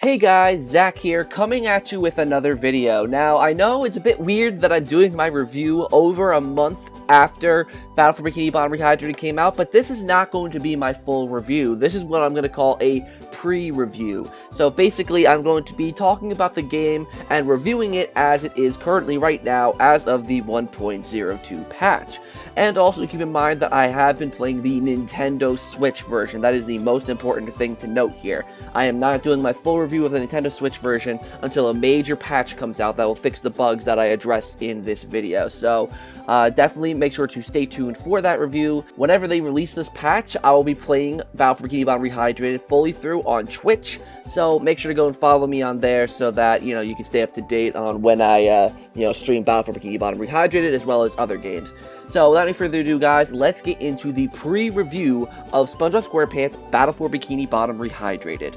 Hey guys, Zach here, coming at you with another video. Now, I know it's a bit weird that I'm doing my review over a month after Battle for Bikini Bottom Rehydrated came out, but this is not going to be my full review. This is what I'm going to call a pre-review. So basically, I'm going to be talking about the game and reviewing it as it is currently right now as of the 1.02 patch. And also keep in mind that I have been playing the Nintendo Switch version. That is the most important thing to note here. I am not doing my full review of the Nintendo Switch version until a major patch comes out that will fix the bugs that I address in this video. So definitely make sure to stay tuned for that review. Whenever they release this patch, I will be playing Battle for Bikini Bottom Rehydrated fully through on Twitch. So make sure to go and follow me on there so that, you can stay up to date on when I, stream Battle for Bikini Bottom Rehydrated as well as other games. So without any further ado, guys, let's get into the pre-review of Spongebob Squarepants Battle for Bikini Bottom Rehydrated.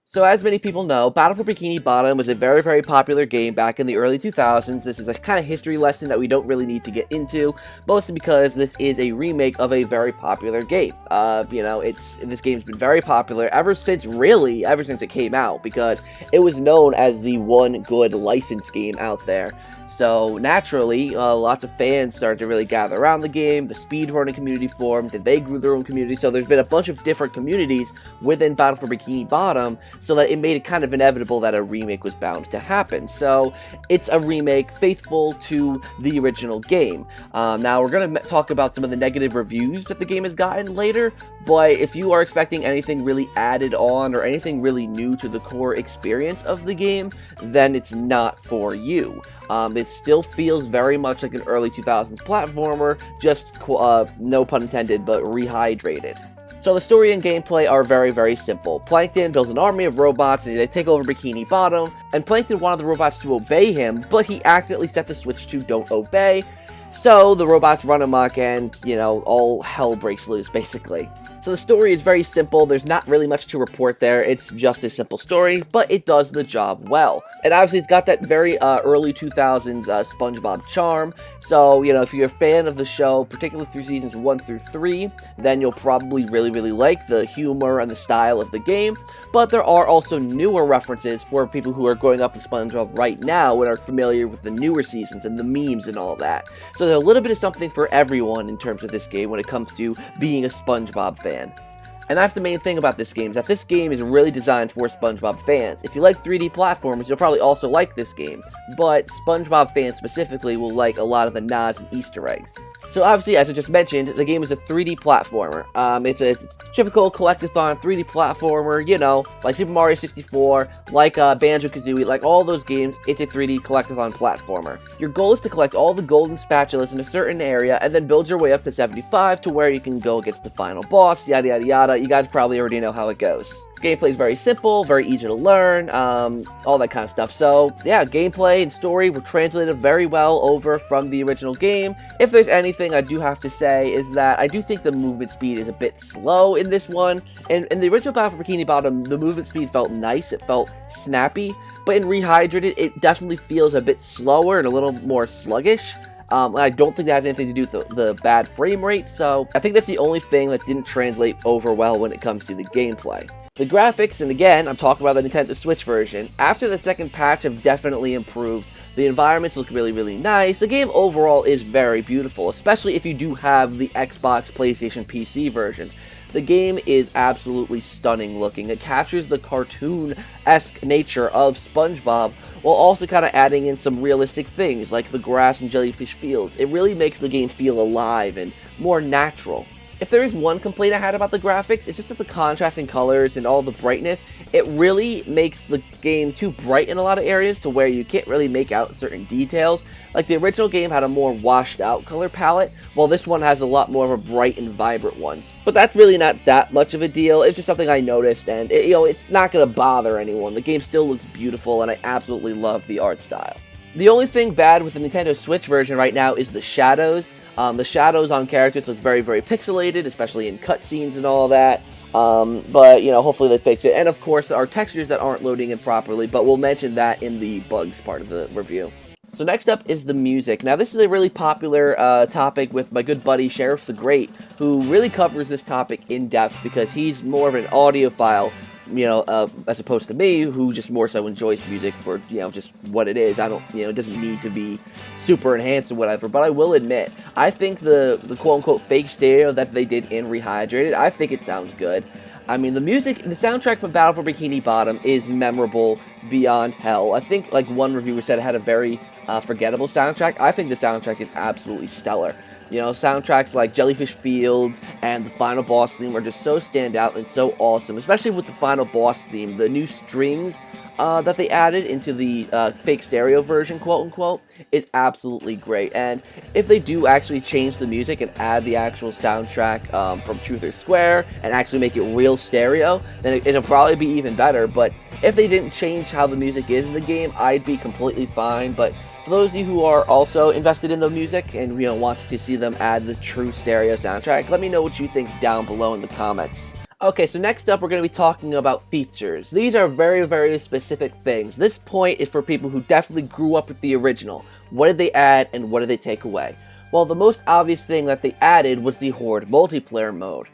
So as many people know, Battle for Bikini Bottom was a very, very popular game back in the early 2000s. This is a kind of history lesson that we don't really need to get into, mostly because this is a remake of a very popular game. This game's been very popular ever since it came out, because it was known as the one good licensed game out there. So naturally, lots of fans started to really gather around the game. The speedrunning community formed, and they grew their own community. So there's been a bunch of different communities within Battle for Bikini Bottom, so that it made it kind of inevitable that a remake was bound to happen. So it's a remake faithful to the original game. Now we're going to talk about some of the negative reviews that the game has gotten later, but if you are expecting anything really added on or anything really new to the core experience of the game, then it's not for you. It still feels very much like an early 2000s platformer, just, no pun intended, but rehydrated. So the story and gameplay are very, very simple. Plankton builds an army of robots and they take over Bikini Bottom, and Plankton wanted the robots to obey him, but he accidentally set the switch to don't obey, so the robots run amok and, all hell breaks loose, basically. So the story is very simple. There's not really much to report there. It's just a simple story, but it does the job well. And obviously, it's got that very early 2000s SpongeBob charm. So, if you're a fan of the show, particularly through seasons 1 through 3, then you'll probably really, really like the humor and the style of the game. But there are also newer references for people who are growing up with SpongeBob right now and are familiar with the newer seasons and the memes and all that. So there's a little bit of something for everyone in terms of this game when it comes to being a SpongeBob fan. And that's the main thing about this game, is that this game is really designed for SpongeBob fans. If you like 3D platformers, you'll probably also like this game, but SpongeBob fans specifically will like a lot of the nods and Easter eggs. So obviously, as I just mentioned, the game is a 3D platformer. It's a typical collectathon 3D platformer, like Super Mario 64, like Banjo-Kazooie, like all those games, it's a 3D collectathon platformer. Your goal is to collect all the golden spatulas in a certain area, and then build your way up to 75 to where you can go against the final boss, yada yada yada. You guys probably already know how it goes. Gameplay is very simple, very easy to learn, all that kind of stuff. So, yeah, gameplay and story were translated very well over from the original game. If there's anything I do have to say is that I do think the movement speed is a bit slow in this one. And in the original Battle for Bikini Bottom, the movement speed felt nice, it felt snappy. But in Rehydrated, it definitely feels a bit slower and a little more sluggish. I don't think that has anything to do with the bad frame rate, so I think that's the only thing that didn't translate over well when it comes to the gameplay. The graphics, and again, I'm talking about the Nintendo Switch version, after the second patch have definitely improved. The environments look really, really nice. The game overall is very beautiful, especially if you do have the Xbox, PlayStation, PC versions. The game is absolutely stunning looking. It captures the cartoon-esque nature of SpongeBob, while also kind of adding in some realistic things, like the grass and jellyfish fields. It really makes the game feel alive and more natural. If there is one complaint I had about the graphics, it's just that the contrast in colors and all the brightness, it really makes the game too bright in a lot of areas to where you can't really make out certain details. Like the original game had a more washed out color palette, while this one has a lot more of a bright and vibrant one. But that's really not that much of a deal. It's just something I noticed, and it's not going to bother anyone. The game still looks beautiful, and I absolutely love the art style. The only thing bad with the Nintendo Switch version right now is the shadows. The shadows on characters look very, very pixelated, especially in cutscenes and all that. But, hopefully they fix it. And, of course, there are textures that aren't loading in properly, but we'll mention that in the bugs part of the review. So next up is the music. Now this is a really popular topic with my good buddy Sheriff the Great, who really covers this topic in depth because he's more of an audiophile, as opposed to me, who just more so enjoys music for, just what it is. I don't, it doesn't need to be super enhanced or whatever, but I will admit, I think the quote-unquote fake stereo that they did in Rehydrated, I think it sounds good. I mean, the soundtrack from Battle for Bikini Bottom is memorable beyond hell. I think, like, one reviewer said it had a very forgettable soundtrack. I think the soundtrack is absolutely stellar. Soundtracks like Jellyfish Fields and the final boss theme are just so standout and so awesome, especially with the final boss theme. The new strings that they added into the fake stereo version, quote-unquote, is absolutely great. And if they do actually change the music and add the actual soundtrack from Truth or Square and actually make it real stereo, then it'll probably be even better. But if they didn't change how the music is in the game, I'd be completely fine. But for those of you who are also invested in the music and wanted to see them add this true stereo soundtrack, let me know what you think down below in the comments. Okay, so next up we're going to be talking about features. These are very, very specific things. This point is for people who definitely grew up with the original. What did they add and what did they take away? Well, the most obvious thing that they added was the Horde multiplayer mode.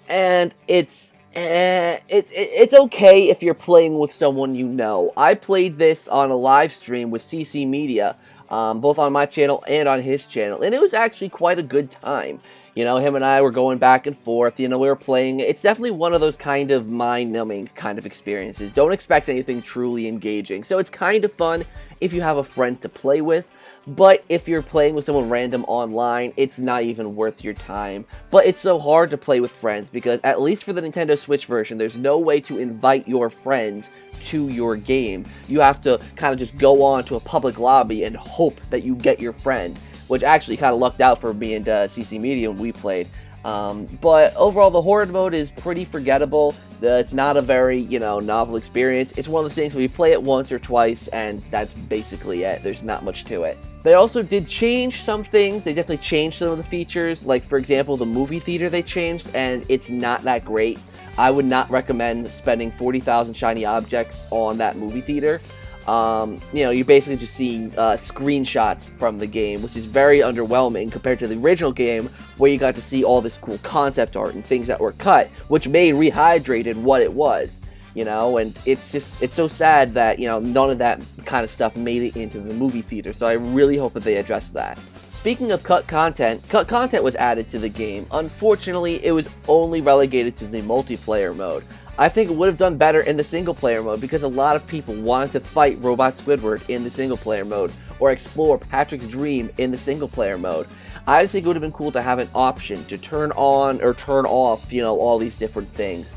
And it's okay if you're playing with someone you know. I played this on a live stream with CC Media, both on my channel and on his channel, and it was actually quite a good time. Him and I were going back and forth, we were playing. It's definitely one of those kind of mind-numbing kind of experiences. Don't expect anything truly engaging. So it's kind of fun if you have a friend to play with, but if you're playing with someone random online, it's not even worth your time. But it's so hard to play with friends because, at least for the Nintendo Switch version, there's no way to invite your friends to your game. You have to kind of just go on to a public lobby and hope that you get your friend, which actually kind of lucked out for me and CC Media when we played. But overall, the Horde mode is pretty forgettable. It's not a very, novel experience. It's one of those things where you play it once or twice, and that's basically it. There's not much to it. They also did change some things. They definitely changed some of the features. Like, for example, the movie theater they changed, and it's not that great. I would not recommend spending 40,000 shiny objects on that movie theater. You're basically just seeing screenshots from the game, which is very underwhelming compared to the original game, where you got to see all this cool concept art and things that were cut, which made Rehydrated what it was, and it's so sad that, none of that kind of stuff made it into the movie theater, so I really hope that they address that. Speaking of cut content was added to the game. Unfortunately, it was only relegated to the multiplayer mode. I think it would have done better in the single-player mode because a lot of people wanted to fight Robot Squidward in the single-player mode or explore Patrick's Dream in the single-player mode. I just think it would have been cool to have an option to turn on or turn off, all these different things.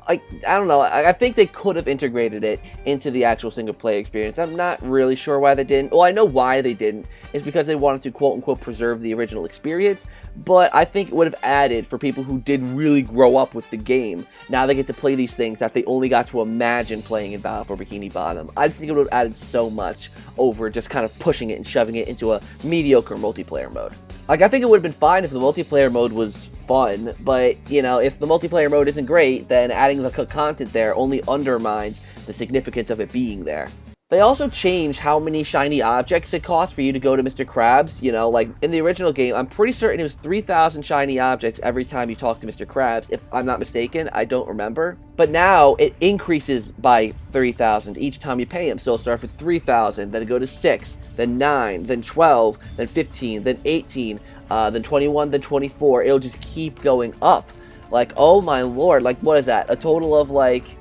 I don't know, I think they could have integrated it into the actual single-player experience. I'm not really sure why they didn't. Well, I know why they didn't. It's because they wanted to, quote-unquote, preserve the original experience, but I think it would have added for people who did really grow up with the game. Now they get to play these things that they only got to imagine playing in Battle for Bikini Bottom. I just think it would have added so much over just kind of pushing it and shoving it into a mediocre multiplayer mode. I think it would have been fine if the multiplayer mode was fun, but, if the multiplayer mode isn't great, then adding the content there only undermines the significance of it being there. They also changed how many shiny objects it costs for you to go to Mr. Krabs. Like in the original game, I'm pretty certain it was 3,000 shiny objects every time you talk to Mr. Krabs. If I'm not mistaken, I don't remember. But now it increases by 3,000 each time you pay him. So it'll start with 3,000, then go to 6, then 9, then 12, then 15, then 18, then 21, then 24. It'll just keep going up. Like, oh my lord, like what is that? A total of like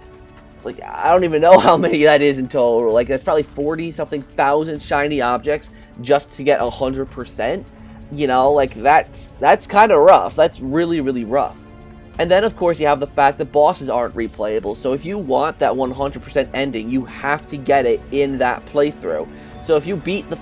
I don't even know how many that is in total. Like, that's probably 40-something thousand shiny objects just to get 100%. Like, that's kind of rough. That's really, really rough. And then, of course, you have the fact that bosses aren't replayable. So if you want that 100% ending, you have to get it in that playthrough. So if you beat the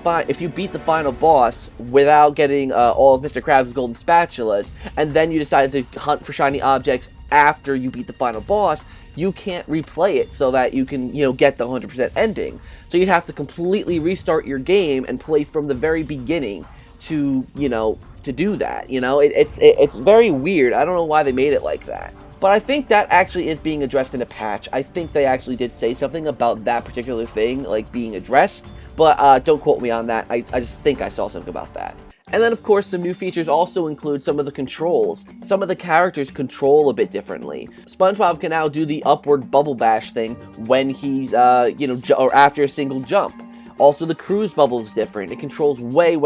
final boss without getting all of Mr. Krabs' golden spatulas, and then you decide to hunt for shiny objects after you beat the final boss, you can't replay it so that you can, get the 100% ending. So you'd have to completely restart your game and play from the very beginning to, to do that. It's very weird. I don't know why they made it like that. But I think that actually is being addressed in a patch. I think they actually did say something about that particular thing, like, being addressed. but don't quote me on that. I just think I saw something about that. And then, of course, some new features also include some of the controls. Some of the characters control a bit differently. SpongeBob can now do the upward bubble bash thing when he's, or after a single jump. Also, the cruise bubble is different. It controls way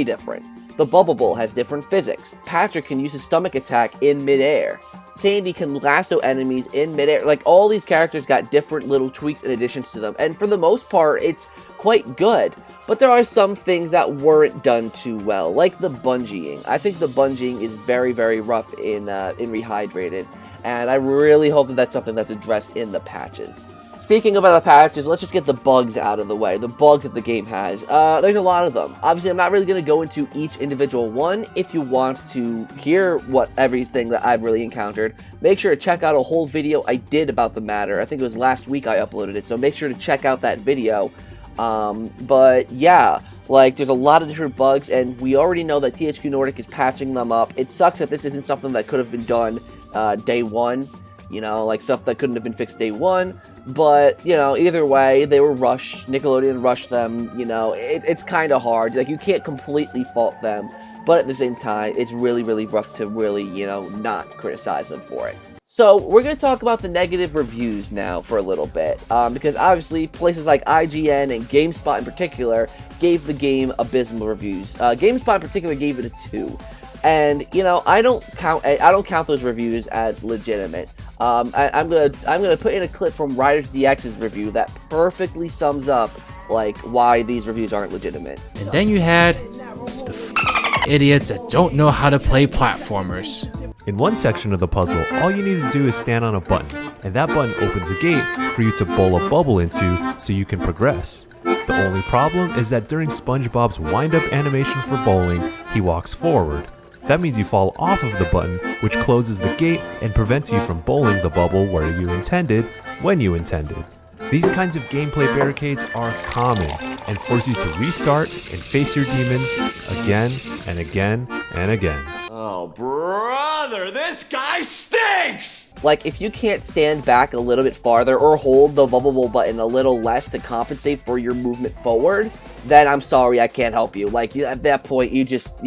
different. The bubble bowl has different physics. Patrick can use his stomach attack in midair. Sandy can lasso enemies in midair. Like, all these characters got different little tweaks and additions to them. And for the most part, it's quite good. But there are some things that weren't done too well, like the bungeeing. I think the bungeeing is very rough in Rehydrated, and I really hope that that's something that's addressed in the patches. Speaking about the patches, let's just get the bugs out of the way, the bugs that the game has. There's a lot of them. Obviously, I'm not really going to go into each individual one. If you want to hear everything that I've really encountered, make sure to check out a whole video I did about the matter. I think it was last week I uploaded it, so make sure to check out that video. But yeah, like, there's a lot of different bugs, and we already know that THQ Nordic is patching them up. It sucks that this isn't something that could have been done, day one, like stuff that couldn't have been fixed day one, but, either way, they were rushed, Nickelodeon rushed them, it's kind of hard, like, you can't completely fault them, but at the same time, it's really rough to really, not criticize them for it. So, we're going to talk about the negative reviews now for a little bit, because obviously places like IGN and GameSpot in particular gave the game abysmal reviews. GameSpot in particular gave it a 2, and I don't count those reviews as legitimate. I'm gonna put in a clip from Riders DX's review that perfectly sums up like why these reviews aren't legitimate. And then you had the idiots that don't know how to play platformers. In one section of the puzzle, all you need to do is stand on a button, and that button opens a gate for you to bowl a bubble into so you can progress. The only problem is that during SpongeBob's wind-up animation for bowling, he walks forward. That means you fall off of the button, which closes the gate and prevents you from bowling the bubble where you intended, when you intended. These kinds of gameplay barricades are common and force you to restart and face your demons again and again and again. Oh, brother, this guy stinks! Like, if you can't stand back a little bit farther or hold the bubble bowl button a little less to compensate for your movement forward, then I'm sorry, I can't help you. Like, at that point, you just,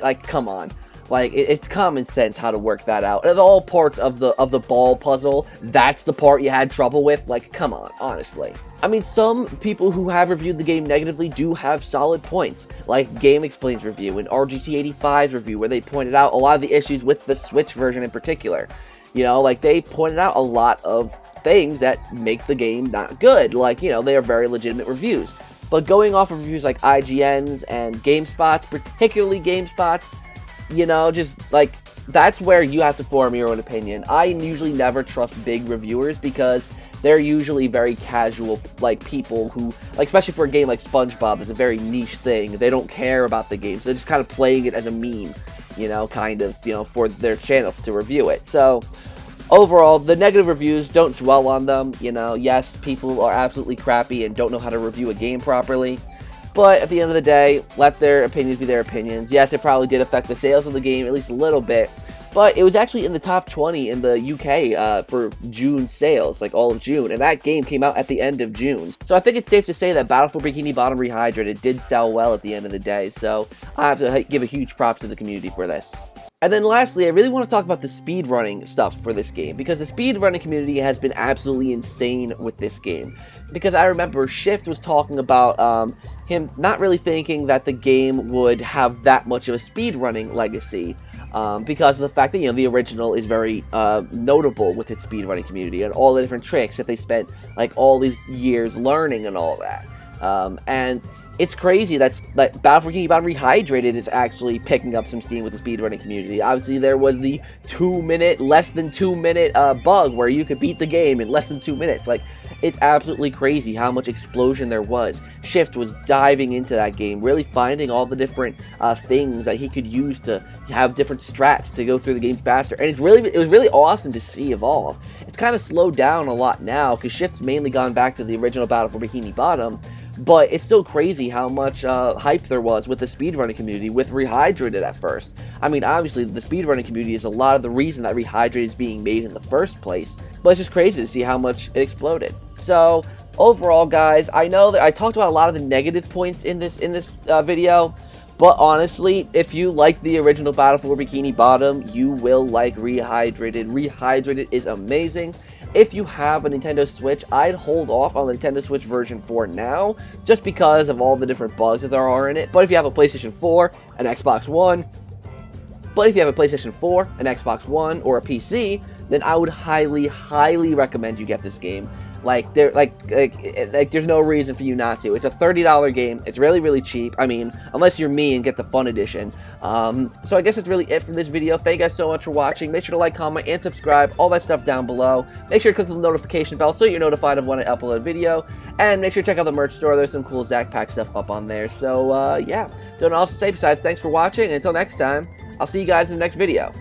like, come on. Like, it's common sense how to work that out. Of all parts of the ball puzzle, that's the part you had trouble with? Like, come on, honestly. I mean, some people who have reviewed the game negatively do have solid points, like Game Explain's review and RGT85's review, where they pointed out a lot of the issues with the Switch version in particular. Like, they pointed out a lot of things that make the game not good. Like, they are very legitimate reviews. But going off of reviews like IGN's and GameSpot's, particularly GameSpot's, just, like, that's where you have to form your own opinion. I usually never trust big reviewers because they're usually very casual, like, people who, like, especially for a game like SpongeBob, it's a very niche thing. They don't care about the game, so they're just kind of playing it as a meme, for their channel to review it. So, overall, the negative reviews, don't dwell on them. Yes, people are absolutely crappy and don't know how to review a game properly. But at the end of the day, let their opinions be their opinions. Yes, it probably did affect the sales of the game, at least a little bit. But it was actually in the top 20 in the UK for June sales, like all of June. And that game came out at the end of June. So I think it's safe to say that Battle for Bikini Bottom Rehydrated did sell well at the end of the day. So I have to give a huge props to the community for this. And then lastly, I really want to talk about the speedrunning stuff for this game, because the speedrunning community has been absolutely insane with this game. Because I remember Shift was talking about him not really thinking that the game would have that much of a speedrunning legacy, because of the fact that, the original is very notable with its speedrunning community and all the different tricks that they spent, like, all these years learning and all that. And it's crazy that Battle for Bikini Bottom Rehydrated is actually picking up some steam with the speedrunning community. Obviously, there was the less than 2 minute bug where you could beat the game in less than 2 minutes. Like, it's absolutely crazy how much explosion there was. Shift was diving into that game, really finding all the different things that he could use to have different strats to go through the game faster. And it was really awesome to see evolve. It's kind of slowed down a lot now, because Shift's mainly gone back to the original Battle for Bikini Bottom. But it's still crazy how much hype there was with the speedrunning community with Rehydrated at first. I mean, obviously, the speedrunning community is a lot of the reason that Rehydrated is being made in the first place. But it's just crazy to see how much it exploded. So, overall, guys, I know that I talked about a lot of the negative points in this video, but honestly, if you like the original Battle for Bikini Bottom, you will like Rehydrated. Rehydrated is amazing. If you have a Nintendo Switch, I'd hold off on the Nintendo Switch version for now, just because of all the different bugs that there are in it. But if you have a PlayStation 4, an Xbox One, or a PC, then I would highly, highly recommend you get this game. Like there's no reason for you not to. It's a $30 game. It's really, really cheap. I mean, unless you're me and get the fun edition. So I guess that's really it from this video. Thank you guys so much for watching. Make sure to like, comment, and subscribe. All that stuff down below. Make sure to click the notification bell so you're notified of when I upload a video. And make sure to check out the merch store. There's some cool ZakPak stuff up on there. So, yeah. Don't know what else to say besides thanks for watching. And until next time, I'll see you guys in the next video.